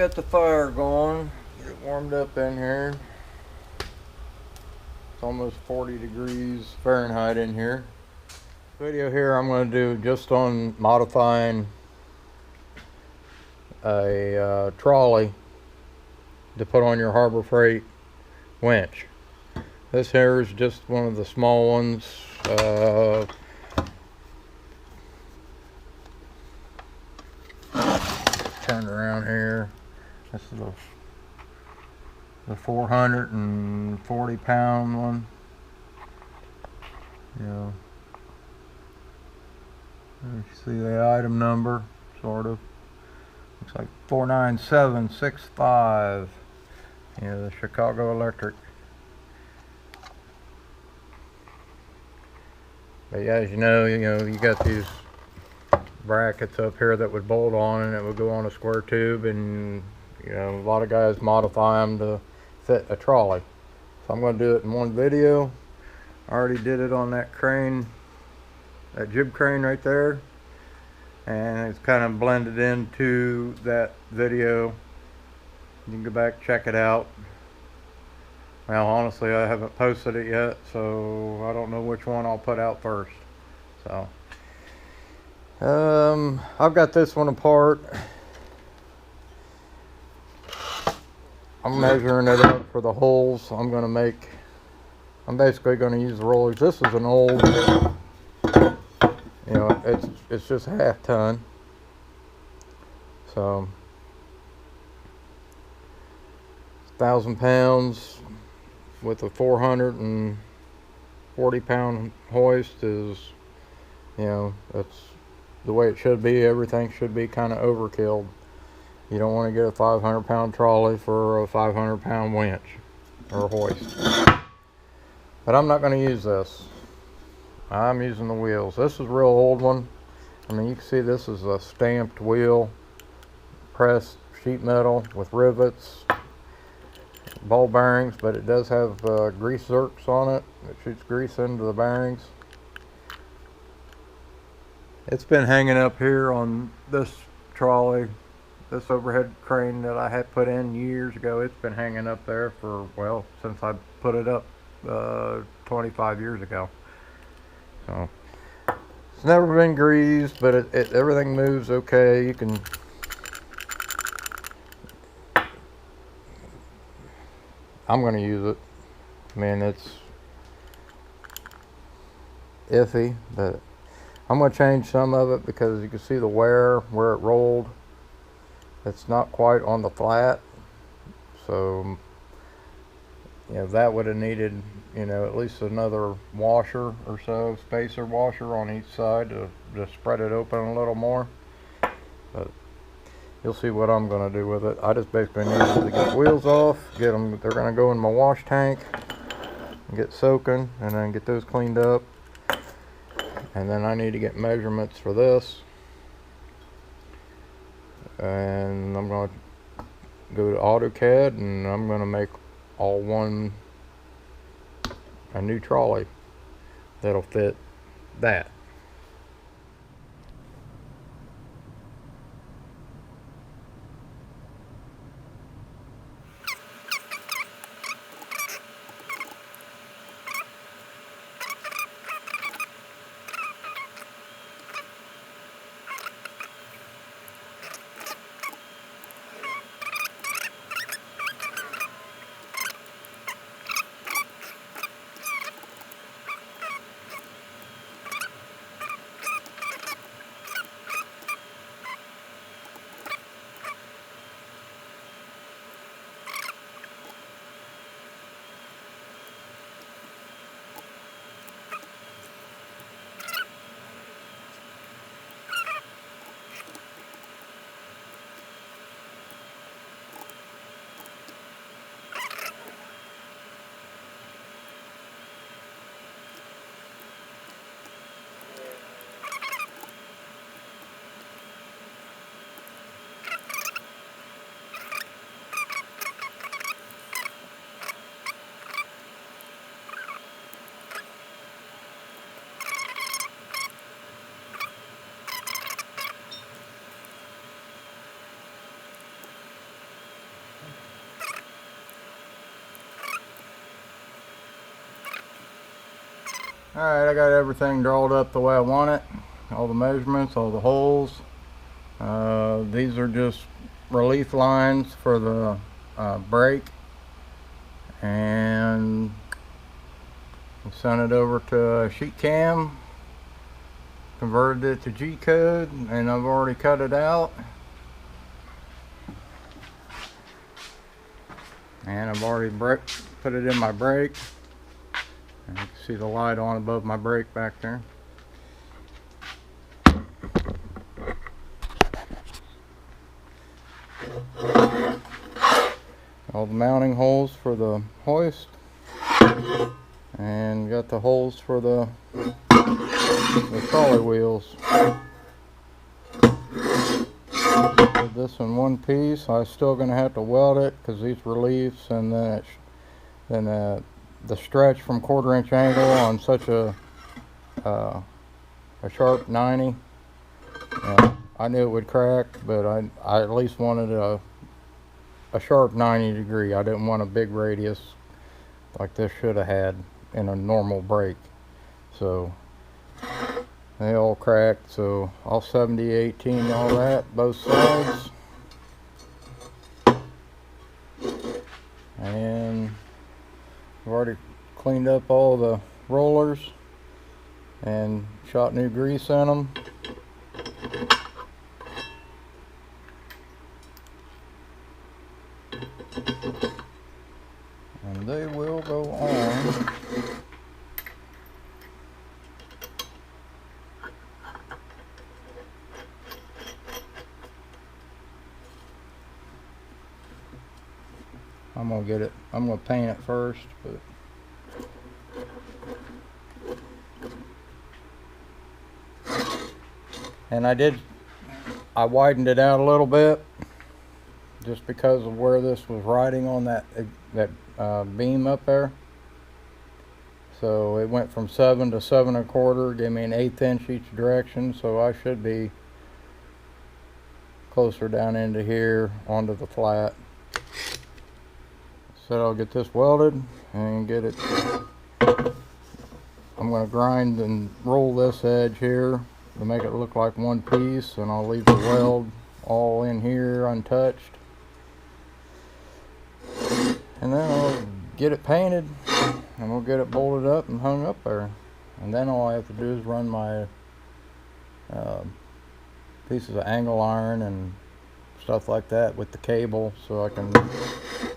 got the fire going. Get it warmed up in here. It's almost 40 degrees Fahrenheit in here. Video here I'm going to do just on modifying a trolley to put on your Harbor Freight winch. This here is just one of the small ones. Turn around here. This is the 440 pound one. Yeah. You see the item number, sort of. Looks like 49765. Yeah, the Chicago Electric. But yeah, as you know, you got these brackets up here that would bolt on, and it would go on a square tube, and a lot of guys modify them to fit a trolley. So I'm going to do it in one video. I already did it on that crane, that jib crane right there, and it's kind of blended into that video. You can go back, check it out. Well, honestly, I haven't posted it yet, so I don't know which one I'll put out first. So I've got this one apart. I'm measuring it up for the holes I'm going to make. I'm basically going to use the rollers. This is an old, it's just half ton. So 1,000 pounds with a 440 pound hoist is, that's the way it should be. Everything should be kind of overkill. You don't want to get a 500 pound trolley for a 500 pound winch or hoist. But I'm not going to use this. I'm using the wheels. This is a real old one. I mean, you can see this is a stamped wheel, pressed sheet metal with rivets, ball bearings, but it does have grease zerks on it. It shoots grease into the bearings. It's been hanging up here on this trolley, this overhead crane that I had put in years ago. It's been hanging up there for, well, since I put it up 25 years ago. So it's never been greased, but everything moves okay. You can I'm going to use it. I mean, it's iffy, but I'm going to change some of it because you can see the wear where it rolled. It's not quite on the flat, so that would have needed at least another washer or so, spacer washer on each side to just spread it open a little more. But you'll see what I'm going to do with it. I just basically need to get the wheels off, get them. They're going to go in my wash tank and get soaking, and then get those cleaned up. And then I need to get measurements for this, and I'm going to go to AutoCAD, and I'm going to make a new trolley that'll fit that. Alright, I got everything drawn up the way I want it. All the measurements, all the holes. These are just relief lines for the brake. And I sent it over to a sheet cam. Converted it to G code, and I've already cut it out. And I've already put it in my brake. And you can see the light on above my brake back there. All the mounting holes for the hoist. And got the holes for the trolley wheels. Did this in one piece. I'm still going to have to weld it because these reliefs, and then the stretch from 1/4 inch angle on such a sharp 90. I knew it would crack, but I at least wanted a sharp 90 degree. I didn't want a big radius like this should have had in a normal brake. So they all cracked, so I'll 70-18 all that, both sides. And I've already cleaned up all the rollers and shot new grease in them. And they will go on. I'm gonna paint it first, but and I widened it out a little bit just because of where this was riding on that beam up there. So it went from 7 to 7 1/4, gave me an 1/8 inch each direction, so I should be closer down into here onto the flat. So I'll get this welded and get it. I'm going to grind and roll this edge here to make it look like one piece, and I'll leave the weld all in here untouched. And then I'll get it painted, and we'll get it bolted up and hung up there. And then all I have to do is run my pieces of angle iron and stuff like that with the cable, so I can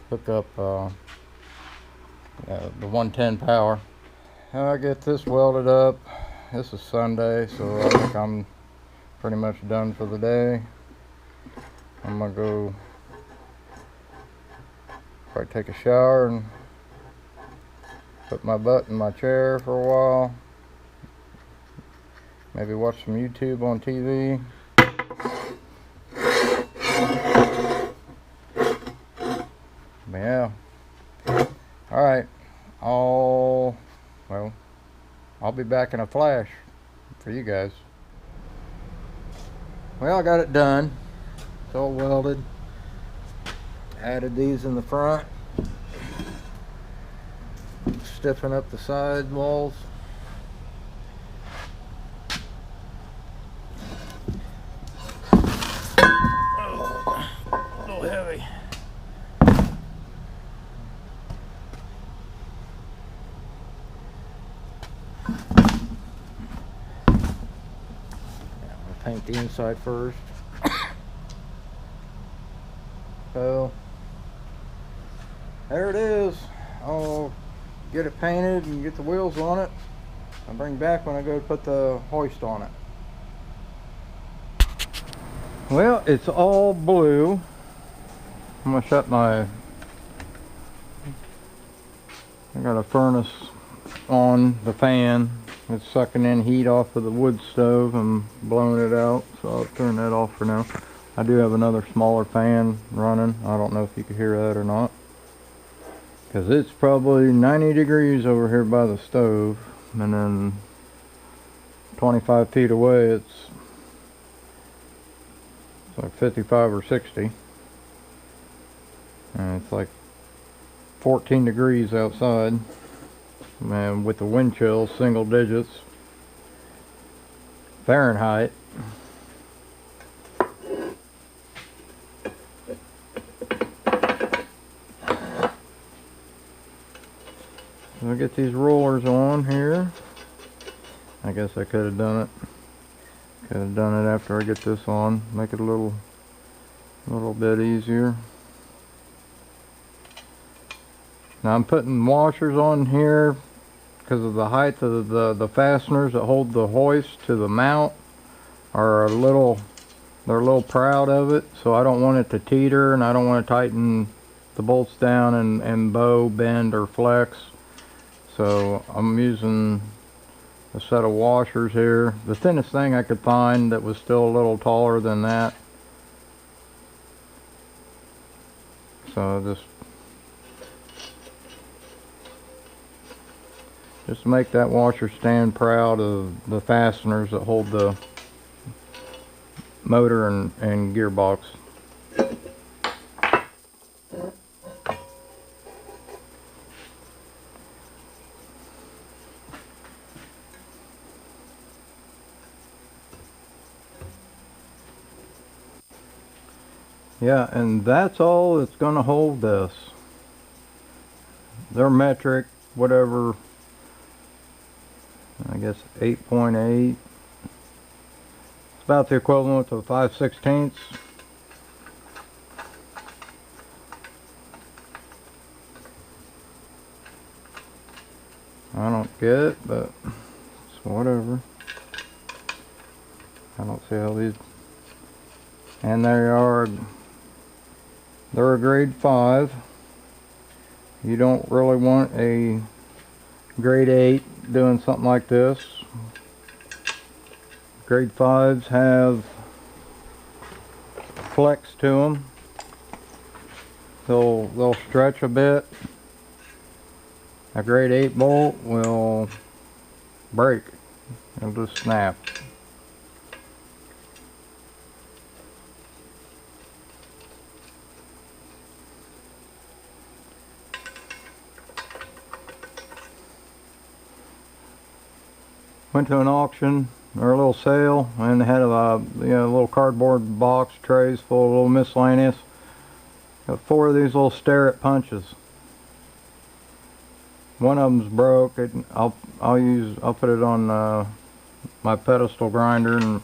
hook up the 110 power. I get this welded up. This is Sunday, so I think I'm pretty much done for the day. I'm gonna go probably take a shower and put my butt in my chair for a while. Maybe watch some YouTube on TV. But yeah. Alright. I'll be back in a flash for you guys. Well, I got it done. It's all welded. Added these in the front. Stiffen up the side walls. Oh, a little heavy. Paint the inside first. So there it is. I'll get it painted and get the wheels on it. I'll bring back when I go to put the hoist on it. Well, it's all blue. I'm gonna shut I got a furnace on the fan. It's sucking in heat off of the wood stove and blowing it out, so I'll turn that off for now. I do have another smaller fan running. I don't know if you can hear that or not, because it's probably 90 degrees over here by the stove, and then 25 feet away it's like 55 or 60, and it's like 14 degrees outside. and with the wind chill, single digits Fahrenheit. I'll get these rollers on here. I guess I could have done it. Could have done it after I get this on. Make it a little bit easier. Now I'm putting washers on here because of the height of the fasteners that hold the hoist to the mount are a little, they're a little proud of it, so I don't want it to teeter, and I don't want to tighten the bolts down and bow, bend, or flex. So I'm using a set of washers here. The thinnest thing I could find that was still a little taller than that. So just make that washer stand proud of the fasteners that hold the motor and gearbox. Yeah, and that's all that's going to hold this. They're metric, whatever, I guess 8.8. It's about the equivalent of 5/16. I don't get it, but it's whatever. I don't see how these... And they're a grade 5. You don't really want a grade 8 doing something like this. Grade 5s have flex to them. They'll stretch a bit. A grade 8 bolt will break. It'll just snap. Went to an auction or a little sale, and they had a little cardboard box trays full of little miscellaneous. Got 4 of these little stare-it punches. One of them's broke. I'll put it on my pedestal grinder and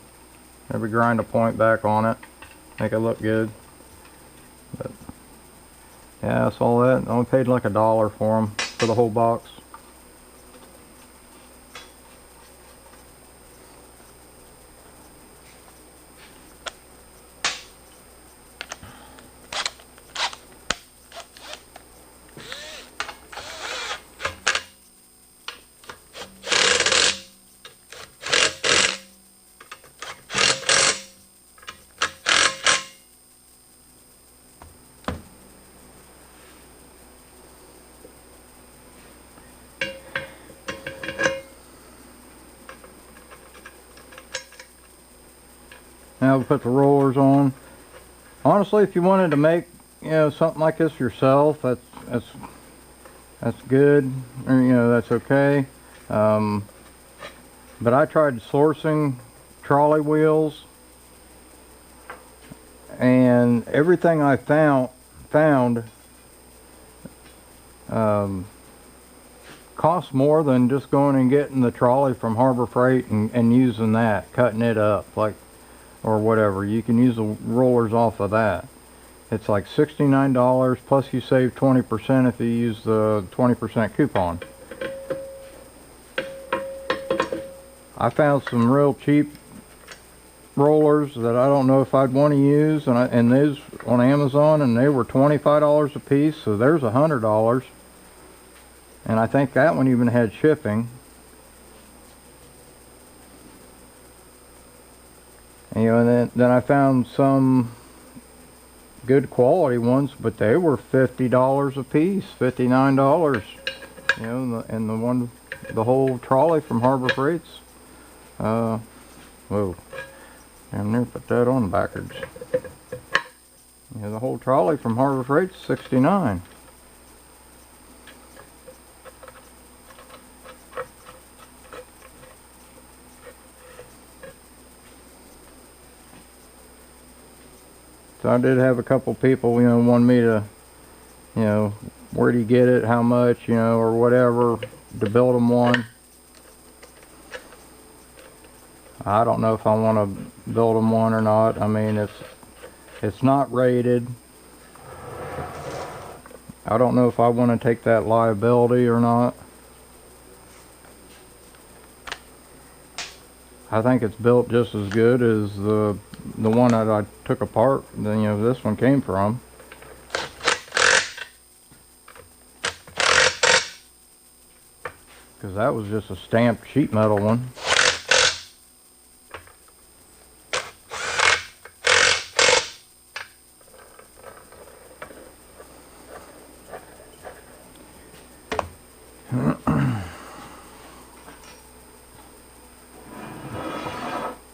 maybe grind a point back on it, make it look good. But yeah, that's all that. I only paid like $1 for them for the whole box. Now we'll put the rollers on. Honestly, if you wanted to make something like this yourself, that's good, or that's okay. But I tried sourcing trolley wheels, and everything I found cost more than just going and getting the trolley from Harbor Freight and using that, cutting it up or whatever. You can use the rollers off of that. It's like $69, plus you save 20% if you use the 20% coupon. I found some real cheap rollers that I don't know if I'd want to use, and these on Amazon, and they were $25 a piece, so there's $100. And I think that one even had shipping. And then I found some good quality ones, but they were $50 a piece, $59. And the whole trolley from Harbor Freight's. Whoa, damn near put that on backwards. The whole trolley from Harbor Freight's $69. So I did have a couple people, you know, want me to, you know, where do you get it, how much, you know, or whatever, to build them one. I don't know if I want to build them one or not. I mean, it's not rated. I don't know if I want to take that liability or not. I think it's built just as good as the one that I took apart, you know, this one came from. Because that was just a stamped sheet metal one.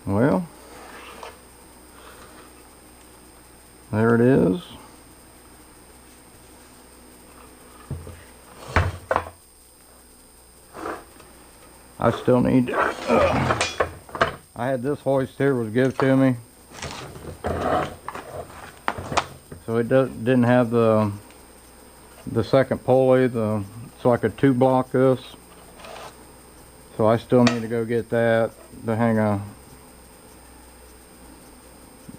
Well, there it is. I still need I had this hoist here was given to me, so it didn't have the second pulley, so I could two block this. So I still need to go get that to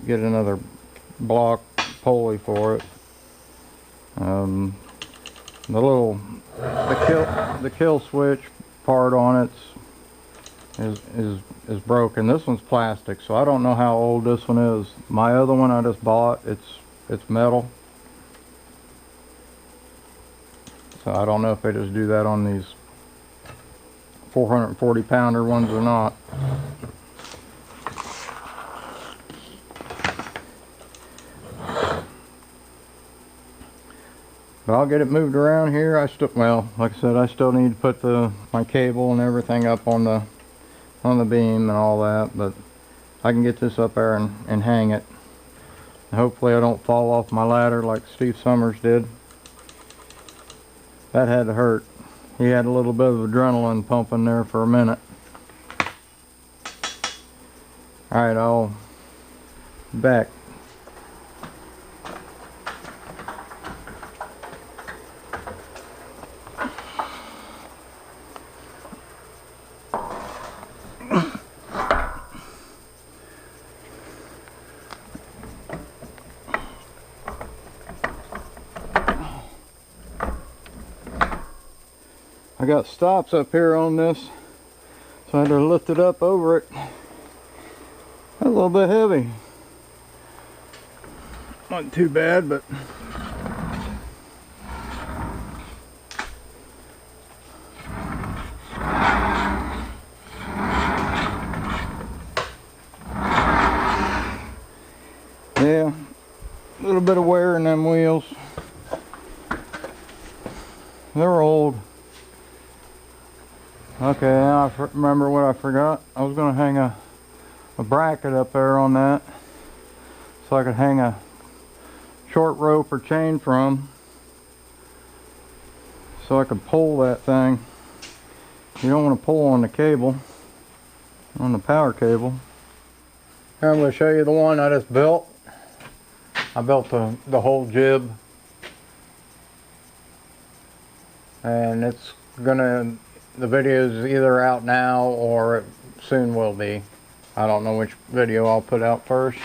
get another block pulley for it. The kill switch part on it is broken. This one's plastic, so I don't know how old this one is. My other one I just bought, it's metal. So I don't know if they just do that on these 440 pounder ones or not. But I'll get it moved around here. Well, like I said, I still need to put my cable and everything up on the beam and all that, but I can get this up there and hang it. And hopefully I don't fall off my ladder like Steve Summers did. That had to hurt. He had a little bit of adrenaline pumping there for a minute. Alright, I'll be back. I got stops up here on this, so I had to lift it up over it. That's a little bit heavy. Not too bad, but yeah, a little bit of wear in them wheels. They're old. Okay, now I remember what I forgot. I was going to hang a bracket up there on that, so I could hang a short rope or chain from, so I could pull that thing. You don't want to pull on the cable, on the power cable. Here, I'm going to show you the one I just built. I built the whole jib, and it's gonna, the video is either out now or it soon will be. I don't know which video I'll put out first,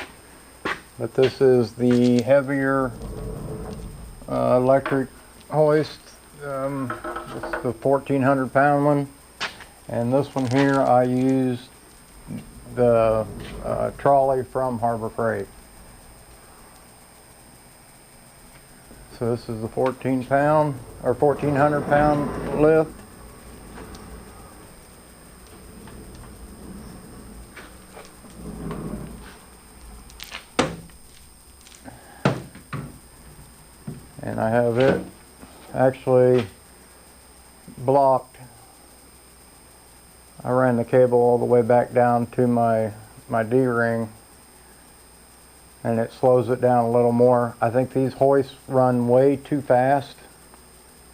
but this is the heavier electric hoist. It's the 1,400 pound one, and this one here I used the Trolley from Harbor Freight. So this is the 14 pound or 1,400 pound lift. And I have it actually blocked. I ran the cable all the way back down to my D-ring, and it slows it down a little more. I think these hoists run way too fast,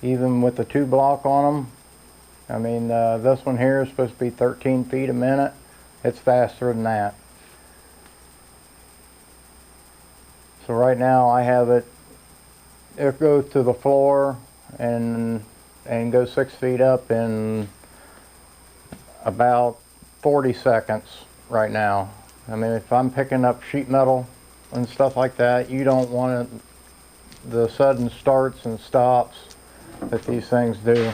even with the 2 block on them. I mean, this one here is supposed to be 13 feet a minute. It's faster than that. So right now I have it goes to the floor and goes 6 feet up in about 40 seconds right now. I mean, if I'm picking up sheet metal and stuff like that, you don't want the sudden starts and stops that these things do.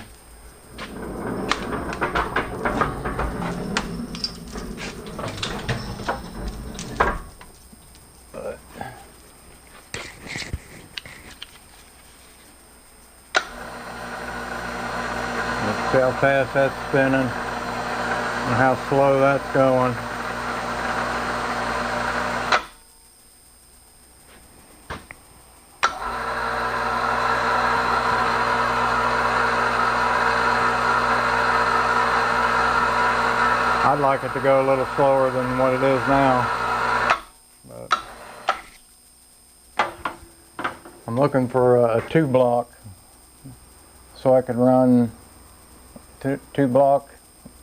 See how fast that's spinning and how slow that's going. I'd like it to go a little slower than what it is now, but I'm looking for a 2-block so I could run two block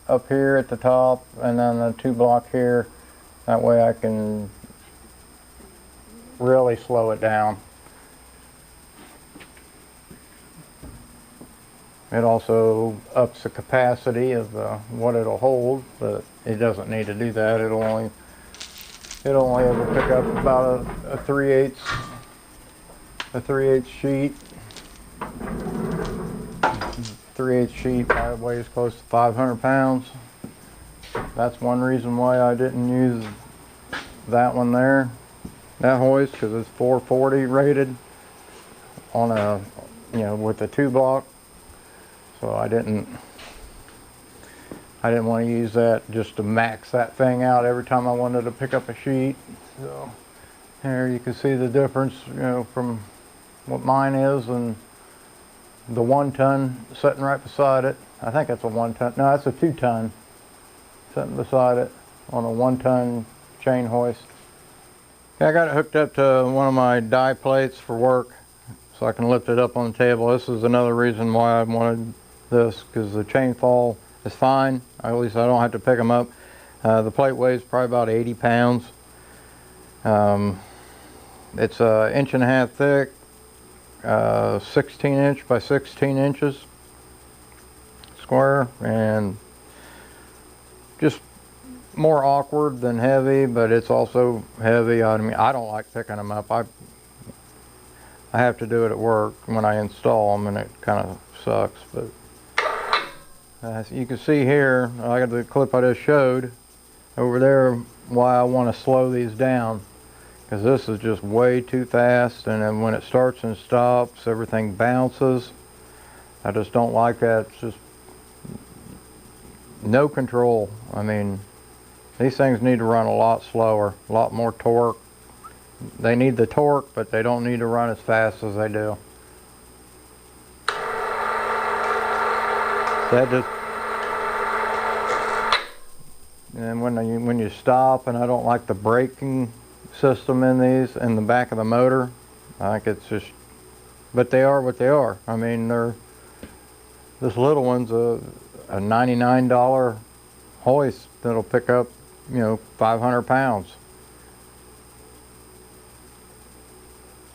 up here at the top and then a 2-block here. That way I can really slow it down. It also ups the capacity of what it'll hold, but it doesn't need to do that. It'll only ever pick up about a 3/8 sheet. 3/8 sheet probably weighs close to 500 pounds. That's one reason why I didn't use that one there, that hoist, because it's 440 rated on a, with a 2-block. So I didn't want to use that just to max that thing out every time I wanted to pick up a sheet. So here you can see the difference, from what mine is and the 1-ton sitting right beside it. I think that's a 1-ton. No, that's a 2-ton sitting beside it on a 1-ton chain hoist. Okay, I got it hooked up to one of my die plates for work so I can lift it up on the table. This is another reason why I wanted this, because the chain fall is fine. At least I don't have to pick them up. The plate weighs probably about 80 pounds. It's an 1.5 inch thick, 16 inch by 16 inches square, and just more awkward than heavy, but it's also heavy. I mean, I don't like picking them up. I have to do it at work when I install them, and it kind of sucks. But as you can see here, I got the clip I just showed over there, why I want to slow these down, because this is just way too fast, and then when it starts and stops, everything bounces. I just don't like that. It's just no control. I mean, these things need to run a lot slower, a lot more torque. They need the torque, but they don't need to run as fast as they do. That just, and when you stop, and I don't like the braking system in these, in the back of the motor. I think it's just, but they are what they are. I mean, this little one's a $99 hoist that'll pick up, 500 pounds.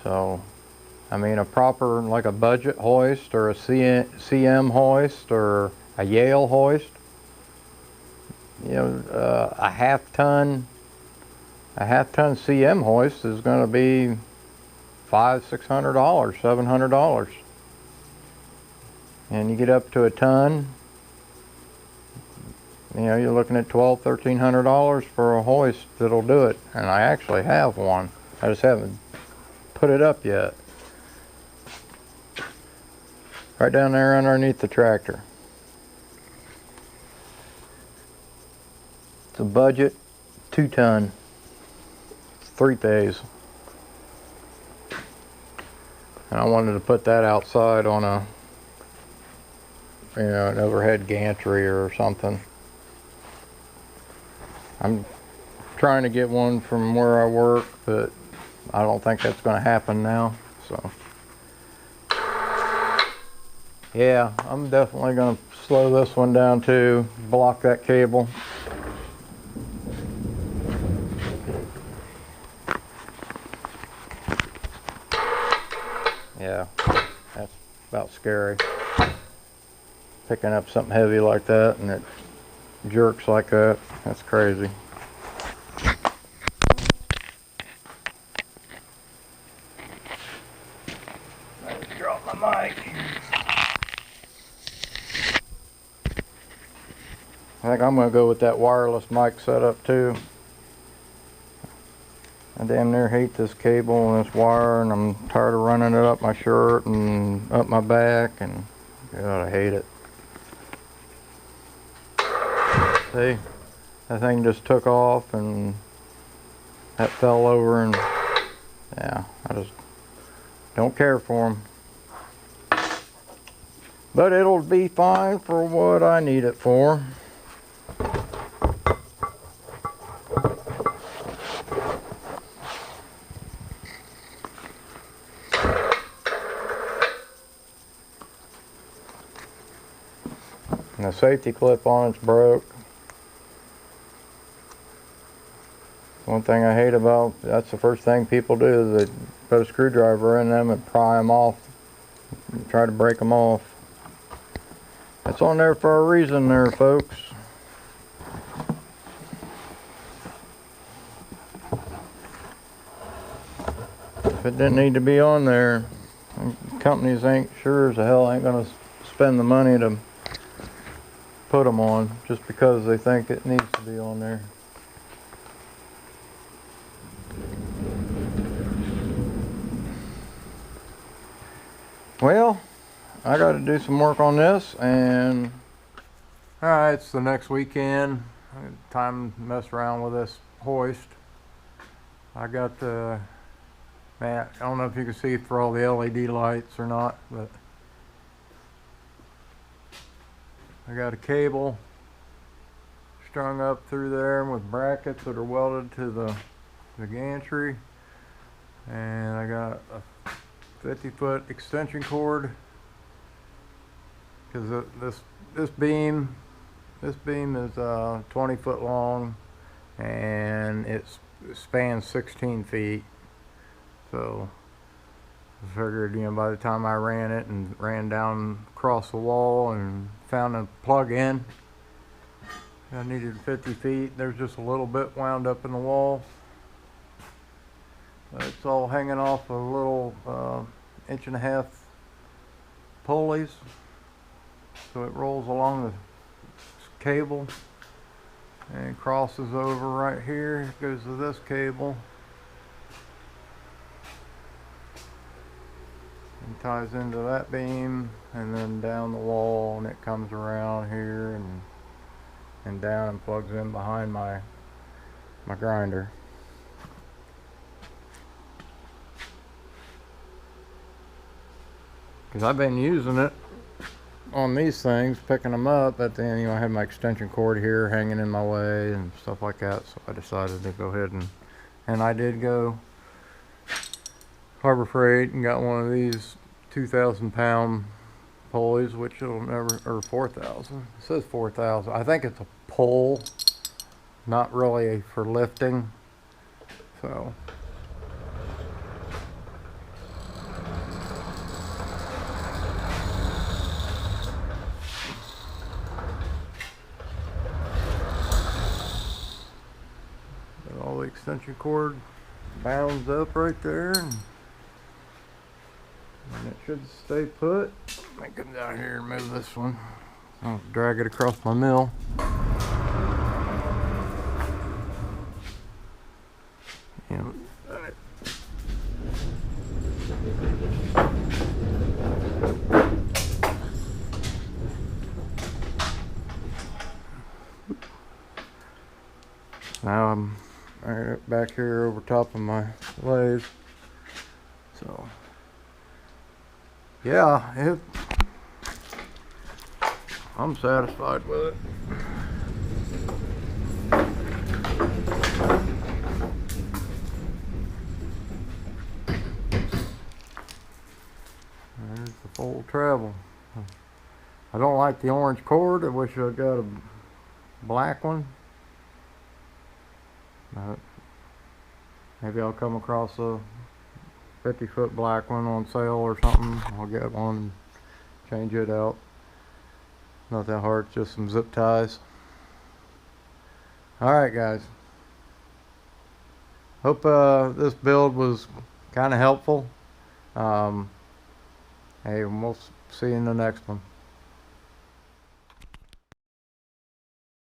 So, I mean, a proper, like a budget hoist or a CM hoist or a Yale hoist, a half-ton CM hoist is going to be $500, $600, $700. And you get up to a ton, you're looking at $1,200, $1,300 for a hoist that'll do it. And I actually have one. I just haven't put it up yet. Right down there underneath the tractor. It's a budget 2-ton. 3-phase. And I wanted to put that outside on a, an overhead gantry or something. I'm trying to get one from where I work, but I don't think that's going to happen now. So, yeah, I'm definitely going to slow this one down too, block that cable. Yeah, that's about scary. Picking up something heavy like that and it jerks like that. That's crazy. I just dropped my mic. I think I'm going to go with that wireless mic setup too. I damn near hate this cable and this wire, and I'm tired of running it up my shirt and up my back, and God, I hate it. See, that thing just took off and that fell over, and yeah, I just don't care for them. But it'll be fine for what I need it for. And the safety clip on it's broke. One thing I hate about, that's the first thing people do, is they put a screwdriver in them and pry them off and try to break them off. It's on there for a reason there, folks. If it didn't need to be on there, companies ain't sure as the hell ain't gonna spend the money to put them on just because they think it needs to be on there. Well, I got to do some work on this, and alright, it's the next weekend. Time to mess around with this hoist. I got the, man, I don't know if you can see for all the LED lights or not, but I got a cable strung up through there with brackets that are welded to the gantry, and I got a 50-foot extension cord, because this beam is 20 foot long and it spans 16 feet. So I figured, you know, by the time I ran it and ran down across the wall and found a plug in, I needed 50 feet. There's just a little bit wound up in the wall. It's all hanging off a little 1.5-inch pulleys, so it rolls along the cable and crosses over right here, goes to this cable and ties into that beam, and then down the wall, and it comes around here and down and plugs in behind my grinder. Because I've been using it on these things, picking them up, but then, you know, I had my extension cord here hanging in my way and stuff like that, so I decided to go ahead and I did go Harbor Freight and got one of these 2,000-pound pulleys, which it'll never, or 4,000. It says 4,000. I think it's a pull, not really for lifting. So all the extension cord bounds up right there, and it should stay put. Let me come down here and move this one. I'll drag it across my mill. And now I'm right back here over top of my lathe. So yeah, I'm satisfied with it. There's the full travel. I don't like the orange cord. I wish I got a black one. But maybe I'll come across a 50-foot black one on sale or something, I'll get one and change it out. Not that hard, just some zip ties. Alright guys, hope this build was kind of helpful. Hey, we'll see you in the next one.